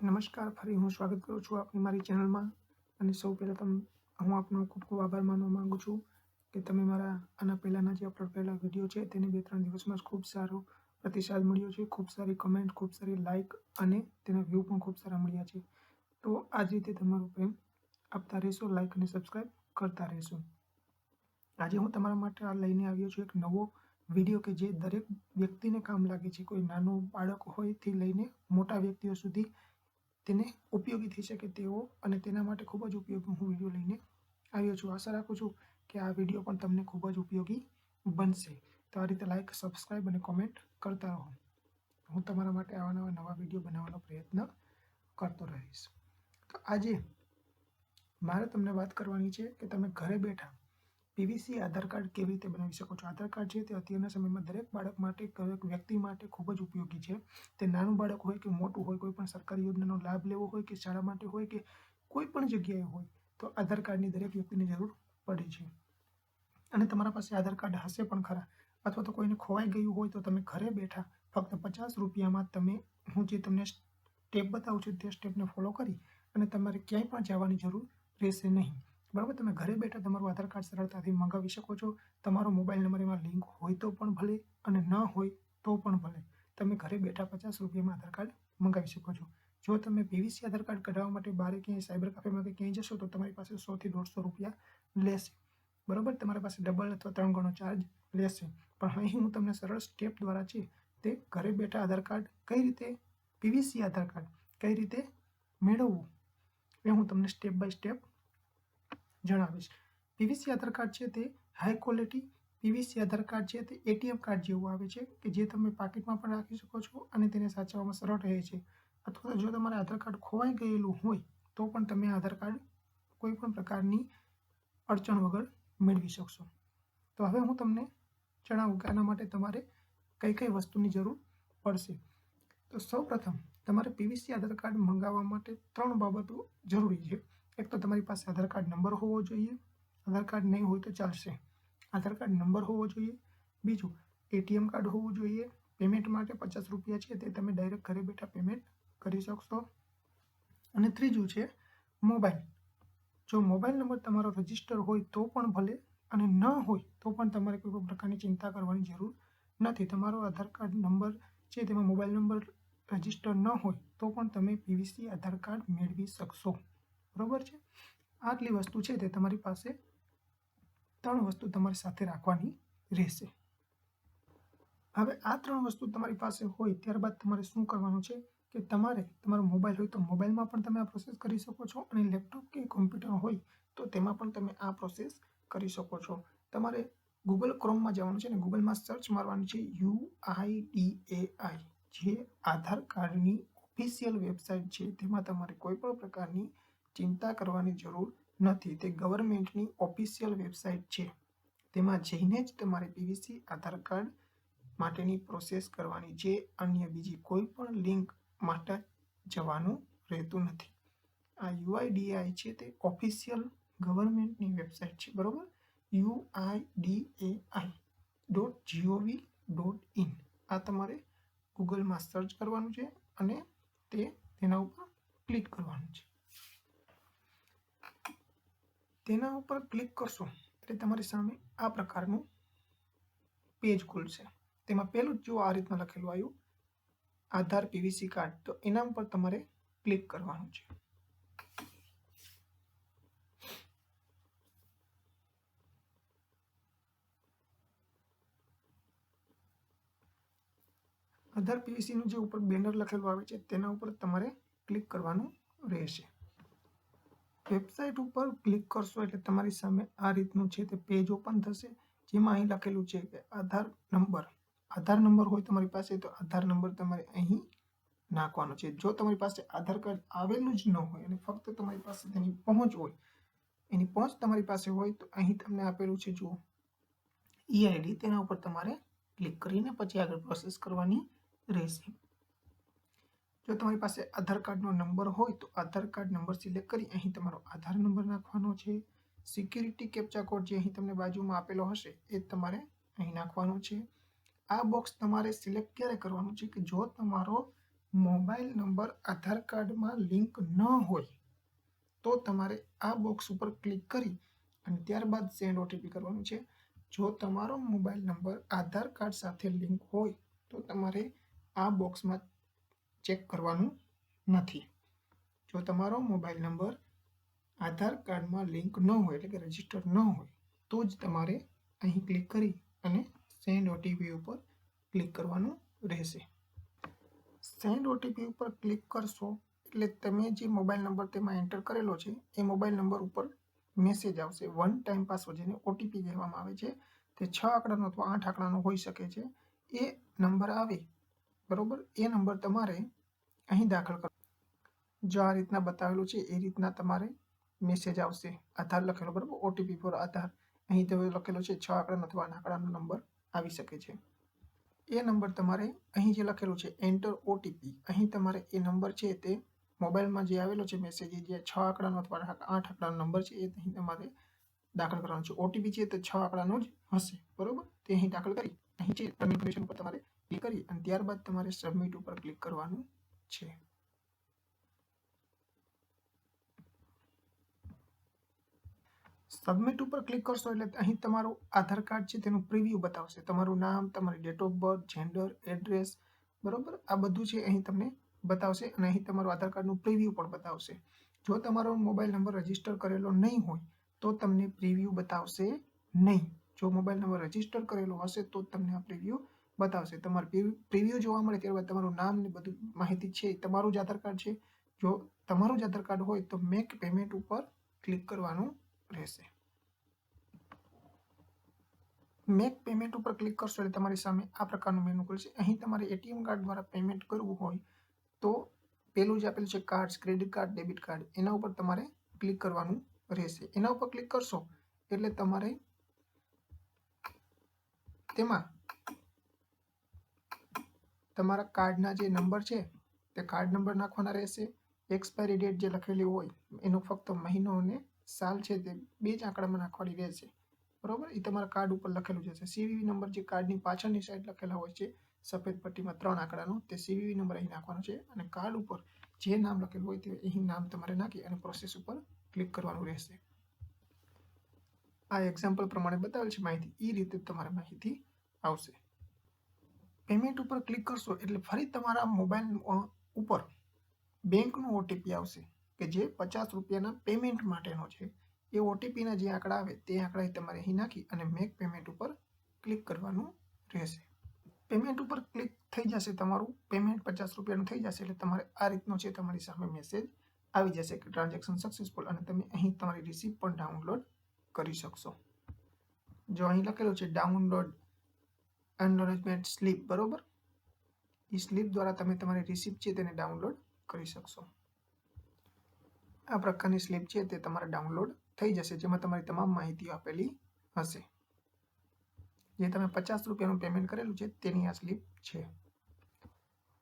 નમસ્કાર, ફરી હું સ્વાગત કરું છું આપની મારી ચેનલમાં. અને સૌ પહેલાં હું આપનો ખૂબ ખૂબ આભાર માનવા માગું છું કે તમે મારા આના પહેલાંના જે અપલોડ કરેલા વિડીયો છે તેને 2-3 દિવસમાં જ ખૂબ સારો પ્રતિસાદ મળ્યો છે, ખૂબ સારી કમેન્ટ, ખૂબ સારી લાઇક અને તેના વ્યૂ પણ ખૂબ સારા મળ્યા છે. તો આ જ રીતે તમારો પ્રેમ આપતા રહેશો, લાઇક અને સબસ્ક્રાઈબ કરતા રહેશો. આજે હું તમારા માટે આ લઈને આવ્યો છું એક નવો વિડીયો કે જે દરેક વ્યક્તિને કામ લાગે છે. કોઈ નાનું બાળક હોય થી લઈને મોટા વ્યક્તિઓ સુધી તેને ઉપયોગી થઈ શકે તેવો અને તેના માટે ખૂબ જ ઉપયોગી હું વિડીયો લઈને આવ્યો છું. આશા રાખું છું કે આ વિડીયો પણ તમને ખૂબ જ ઉપયોગી બનશે. તો આ રીતે લાઇક, સબસ્ક્રાઈબ અને કોમેન્ટ કરતા રહો. હું તમારા માટે આવા નવા વિડીયો બનાવવાનો પ્રયત્ન કરતો રહીશ. તો આજે મારે તમને વાત કરવાની છે કે તમે ઘરે બેઠા પીવીસી આધાર કાર્ડ કેવી રીતે બનાવી શકો છો. આધાર કાર્ડ છે તે અત્યારના સમયમાં દરેક બાળક માટે, દરેક વ્યક્તિ માટે ખૂબ જ ઉપયોગી છે. તે નાનું બાળક હોય કે મોટું હોય, કોઈ પણ સરકારી યોજનાનો લાભ લેવો હોય કે શાળા માટે હોય કે કોઈ પણ જગ્યાએ હોય, તો આધાર કાર્ડની દરેક વ્યક્તિને જરૂર પડે છે. અને તમારા પાસે આધાર કાર્ડ હશે પણ ખરા, અથવા તો કોઈને ખોવાઈ ગયું હોય તો તમે ઘરે બેઠા ફક્ત 50 રૂપિયામાં તમે હું જે તમને સ્ટેપ બતાવું છું તે સ્ટેપને ફોલો કરી અને તમારે ક્યાંય પણ જવાની જરૂર રહેશે નહીં. બરાબર, તમે ઘરે બેઠા તમારું આધાર કાર્ડ સરળતાથી મંગાવી શકો છો. તમારો મોબાઈલ નંબર એમાં લિંક હોય તો પણ ભલે અને ન હોય તો પણ ભલે, તમે ઘરે બેઠા 50 રૂપિયામાં આધાર કાર્ડ મંગાવી શકો છો. જો તમે પીવીસી આધાર કાર્ડ કઢાવવા માટે બહાર ક્યાંય સાયબર કાફેમાં કે ક્યાંય જશો તો તમારી પાસે 100 થી 150 રૂપિયા લેશે. બરાબર, તમારી પાસે ડબલ અથવા 3 ગણો ચાર્જ લેશે. પણ અહીં હું તમને સરળ સ્ટેપ દ્વારા છે તે ઘરે બેઠા આધાર કાર્ડ કઈ રીતે, પીવીસી આધાર કાર્ડ કઈ રીતે મેળવવું એ હું તમને સ્ટેપ બાય સ્ટેપ જણાવીશ. પીવીસી આધાર કાર્ડ છે તે હાઈ ક્વોલિટી પીવીસી આધાર કાર્ડ છે તે એટીએમ કાર્ડ જેવું આવે છે કે જે તમે પાકીટમાં પણ રાખી શકો છો અને તેને સાચવવામાં સરળ રહે છે. અથવા તો જો તમારે આધાર કાર્ડ ખોવાઈ ગયેલું હોય તો પણ તમે આધાર કાર્ડ કોઈ પણ પ્રકારની અડચણ વગર મેળવી શકશો. તો હવે હું તમને જણાવું કે આના માટે તમારે કઈ કઈ વસ્તુની જરૂર પડશે. તો સૌપ્રથમ તમારે પીવીસી આધાર કાર્ડ મંગાવવા માટે 3 બાબતો જરૂરી છે. એક તો તમારી પાસે આધાર કાર્ડ નંબર હોવો જોઈએ. આધાર કાર્ડ નહીં હોય તો ચાલશે, આધાર કાર્ડ નંબર હોવો જોઈએ. બીજું, એટીએમ કાર્ડ હોવું જોઈએ. પેમેન્ટ માટે 50 રૂપિયા છે તે તમે ડાયરેક્ટ ઘરે બેઠા પેમેન્ટ કરી શકશો. અને ત્રીજું છે મોબાઈલ. જો મોબાઈલ નંબર તમારો રજિસ્ટર હોય તો પણ ભલે અને ન હોય તો પણ તમારે કોઈ પણ પ્રકારની ચિંતા કરવાની જરૂર નથી. તમારો આધાર કાર્ડ નંબર છે તેમાં મોબાઈલ નંબર રજિસ્ટર ન હોય તો પણ તમે પીવીસી આધાર કાર્ડ મેળવી શકશો. બરોબર છે. આટલી વસ્તુ છે તે તમારી પાસે 3 વસ્તુ તમારી સાથે રાખવાની રહેશે. હવે આ 3 વસ્તુ તમારી પાસે હોય ત્યારબાદ તમારે શું કરવાનું છે કે તમારે તમારો મોબાઈલ હોય તો મોબાઈલમાં પણ તમે આ પ્રોસેસ કરી શકો છો અને લેપટોપ કે કોમ્પ્યુટર હોય તો તેમાં પણ તમે આ પ્રોસેસ કરી શકો છો. તમારે ગૂગલ ક્રોમમાં જવાનું છે અને ગૂગલમાં સર્ચ મારવાનું છે UIDAI, જે આધાર કાર્ડની ઓફિશિયલ વેબસાઇટ છે. તેમાં તમારે કોઈ પણ પ્રકારની ચિંતા કરવાની જરૂર નથી. તે ગવર્મેન્ટની ઓફિશિયલ વેબસાઇટ છે. તેમાં જઈને જ તમારે પીવીસી આધાર કાર્ડ માટેની પ્રોસેસ કરવાની છે. અન્ય બીજી કોઈ પણ લિંક માટે જવાનું રહેતું નથી. આ UIDAI છે તે ઓફિશિયલ ગવર્મેન્ટની વેબસાઇટ છે. બરોબર, UIDAI.gov.in આ તમારે ગૂગલમાં સર્ચ કરવાનું છે અને તેના ઉપર ક્લિક કરવાનું છે. તેના ઉપર ક્લિક કરશો એટલે તમારી સામે આ પ્રકારનું પેજ ખુલશે. તેમાં પહેલું જ જો આ રીતના લખેલું આવ્યું આધાર પીવીસી કાર્ડ, તો એના ઉપર તમારે ક્લિક કરવાનું છે. આધાર પીવીસીનું જે ઉપર બેનર લખેલું આવે છે તેના ઉપર તમારે ક્લિક કરવાનું રહેશે. વેબસાઇટ ઉપર ક્લિક કરશો એટલે તમારી સામે આ રીતનું છે તે પેજ ઓપન થશે, જેમાં અહીં લખેલું છે કે આધાર નંબર હોય તમારી પાસે તો આધાર નંબર તમારે અહીં નાખવાનો છે. જો તમારી પાસે આધાર કાર્ડ આવેલું જ ન હોય અને ફક્ત તમારી પાસે તેની પહોંચ હોય, એની પહોંચ તમારી પાસે હોય તો અહીં તમને આપેલું છે જુઓ EID, તેના ઉપર તમારે ક્લિક કરીને પછી આગળ પ્રોસેસ કરવાની રહેશે. જો તમારી પાસે આધાર કાર્ડનો નંબર હોય તો આધાર કાર્ડ નંબર સિલેક્ટ કરી અહીં તમારો આધાર નંબર નાખવાનો છે. સિક્યુરિટી કેપ્ચા કોડ જે અહીં તમને બાજુમાં આપેલો હશે એ તમારે અહીં નાખવાનો છે. આ બોક્સ તમારે સિલેક્ટ ક્યારે કરવાનું છે કે જો તમારો મોબાઈલ નંબર આધાર કાર્ડમાં લિંક ન હોય તો તમારે આ બોક્સ ઉપર ક્લિક કરી અને ત્યારબાદ સેન્ડ ઓટીપી કરવાનું છે. જો તમારો મોબાઈલ નંબર આધાર કાર્ડ સાથે લિંક હોય તો તમારે આ બોક્સમાં ચેક કરવાનું નથી. જો તમારો મોબાઈલ નંબર આધાર કાર્ડમાં લિંક ન હોય એટલે કે રજિસ્ટર ન હોય તો જ તમારે અહીં ક્લિક કરી અને સેન્ડ ઓટીપી ઉપર ક્લિક કરવાનું રહેશે. સેન્ડ ઓટીપી ઉપર ક્લિક કરશો એટલે તમે જે મોબાઈલ નંબર તેમાં એન્ટર કરેલો છે એ મોબાઈલ નંબર ઉપર મેસેજ આવશે. વન ટાઈમ પાસવર્ડ જેને ઓટીપી કહેવામાં આવે છે તે 6 આંકડાનો અથવા 8 આંકડાનો હોઈ શકે છે. એ નંબર આવે બરોબર, એ નંબર તમારે અહીં દાખલ કરો. જો આ રીતના બતાવેલું છે એ રીતના તમારે મેસેજ આવશે. આધાર લખેલો બરોબર, ઓટીપી ફોર આધાર. અહીં તો લખેલો છે 6 આંકડાનો અથવા 8 આંકડાનો નંબર આવી શકે છે. એ નંબર તમારે અહીં જે લખેલું છે એન્ટર ઓટીપી, અહીં તમારે એ નંબર છે તે મોબાઈલમાં જે આવેલો છે મેસેજ જે 6 આંકડાનો અથવા 8 આંકડાનો નંબર છે એ અહીં તમારે દાખલ કરવાનો છે. ઓટીપી છે તે 6 આંકડાનો જ હશે બરોબર. તે અહીં દાખલ કરી અહીં છે કન્ફર્મેશન ઉપર તમારે ક્લિક કરી અને ત્યારબાદ તમારે સબમિટ ઉપર ક્લિક કરવાનું છે. સબમિટ ઉપર ક્લિક કરશો એટલે અહીં તમારું આધાર કાર્ડ છે તેનું પ્રિવ્યૂ બતાવશે. તમારું નામ, તમારી date of birth, gender, address બરોબર, આ બધું છે અહીં તમને બતાવશે અને અહીં તમારું આધાર કાર્ડનું પ્રિવ્યૂ પણ બતાવશે. જો તમારો મોબાઈલ નંબર રજિસ્ટર કરેલો નહીં હોય તો તમને પ્રિવ્યૂ બતાવશે નહીં. જો મોબાઈલ નંબર રજિસ્ટર કરેલો હશે તો તમને આ પ્રિવ્યૂ બતાવશે. તમારે પ્રિવ્યૂ જોવા મળે ત્યારબાદ તમારું નામ ને બધું માહિતી છે તમારું જ આધાર કાર્ડ છે. જો તમારું જ આધાર કાર્ડ હોય તો મેક પેમેન્ટ ઉપર ક્લિક કરવાનું રહેશે. મેક પેમેન્ટ ઉપર ક્લિક કરશો એટલે તમારી સામે આ પ્રકારનું મેનુ ખુલશે. અહીં તમારે એટીએમ કાર્ડ દ્વારા પેમેન્ટ કરવું હોય તો પેલું જ આપેલું છે cards, credit card, debit card, એના ઉપર તમારે ક્લિક કરવાનું રહેશે. એના ઉપર ક્લિક કરશો એટલે તમારે તેમાં તમારા કાર્ડના જે નંબર છે તે કાર્ડ નંબર નાખવાના રહેશે. એક્સપાયરી ડેટ જે લખેલી હોય એનો ફક્ત મહિનો અને સાલ છે તે 2 જ આંકડામાં નાખવાની રહેશે બરોબર. એ તમારા કાર્ડ ઉપર લખેલું છે. સીવીવી નંબર જે કાર્ડની પાછળની સાઈડ લખેલા હોય છે સફેદ પટ્ટીમાં 3 આંકડાનો, તે સીવીવી નંબર અહીં નાખવાનો છે અને કાર્ડ ઉપર જે નામ લખેલું હોય તે અહીં નામ તમારે નાખી અને પ્રોસેસ ઉપર ક્લિક કરવાનું રહેશે. આ એક્ઝામ્પલ પ્રમાણે બતાવેલ છે માહિતી, એ રીતે તમારે માહિતી આવશે. પેમેન્ટ ઉપર ક્લિક કરશો એટલે ફરી તમારા મોબાઈલ ઉપર બેંકનો ઓટીપી આવશે કે જે 50 રૂપિયાના પેમેન્ટ માટેનો છે. એ ઓટીપીના જે આંકડા આવે તે આંકડા તમારે અહીં નાખી અને મેક પેમેન્ટ ઉપર ક્લિક કરવાનું રહેશે. પેમેન્ટ ઉપર ક્લિક થઈ જશે, તમારું પેમેન્ટ 50 રૂપિયાનું થઈ જશે એટલે તમારે આ રીતનો છે તમારી સામે મેસેજ આવી જશે કે ટ્રાન્ઝેક્શન સક્સેસફુલ અને તમે અહીં તમારી રિસીપ્ટ પણ ડાઉનલોડ કરી શકશો. જો અહીં લખેલું છે ડાઉનલોડ અનલોજમેન્ટ સ્લીપ બરોબર, એ સ્લીપ દ્વારા તમે તમારી રિસીપ્ટ છે તેને ડાઉનલોડ કરી શકશો. આ પ્રકારની સ્લીપ છે તે તમારે ડાઉનલોડ થઈ જશે જેમાં તમારી તમામ માહિતી આપેલી હશે. જે તમે 50 રૂપિયાનું પેમેન્ટ કરેલું છે તેની આ સ્લીપ છે.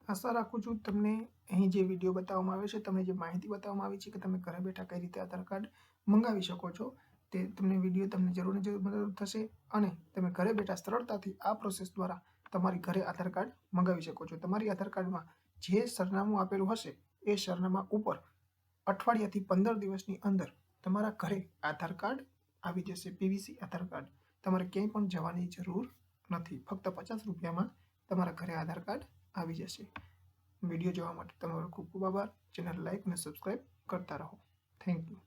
આશા રાખું છું તમને અહીં જે વિડીયો બતાવવામાં આવ્યો છે, તમને જે માહિતી બતાવવામાં આવી છે કે તમે ઘરે બેઠા કઈ રીતે આધાર કાર્ડ મંગાવી શકો છો, તે તમને વિડીયો તમને જરૂર મદદ થશે અને તમે ઘરે બેઠા સરળતાથી આ પ્રોસેસ દ્વારા તમારી ઘરે આધાર કાર્ડ મંગાવી શકો છો. તમારી આધાર કાર્ડમાં જે સરનામું આપેલું હશે એ સરનામા ઉપર અઠવાડિયાથી 15 દિવસની અંદર તમારા ઘરે આધાર કાર્ડ આવી જશે. પીવીસી આધાર કાર્ડ. તમારે ક્યાંય પણ જવાની જરૂર નથી. ફક્ત 50 રૂપિયામાં તમારા ઘરે આધાર કાર્ડ આવી જશે. વિડીયો જોવા માટે તમારો ખૂબ ખૂબ આભાર. ચેનલ લાઈક અને સબસ્ક્રાઈબ કરતા રહો. Thank you.